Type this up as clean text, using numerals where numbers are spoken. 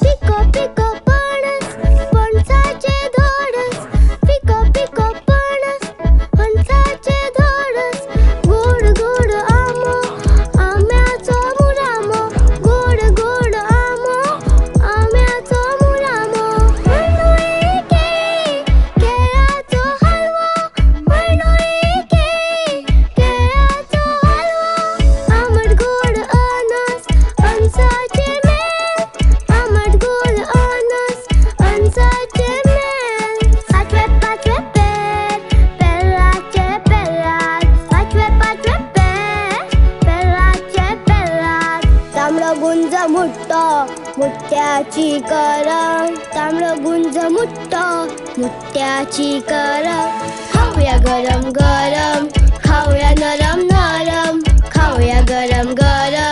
pico pico पणस फणसाचे धोडस, pico pico पणस फणसाचे धोडस, गोड गोड आंबो आंब्याचो मुरामो, गोड गोड आंबो आंब्याचो मुरामो, मणुळी केळी केळ्याचो हलवो, मणुळी केळी केळ्याचो हलवो, आंबट गोड अनस अनसाचे मेल, आंबट गोड अनस अनसाचे मेल, पाचवे पाचवे पेर पेराचे पेरात, पाचवे पाचवे पेर पेराचे पेरात, तांबडो गुंज मुट्टो मुट्ट्याची करम, तांबडो गुंज मुट्टो मुट्ट्याची करम, खाऊया गरम गरम खाऊया नरम नरम, खाऊया गरम गरम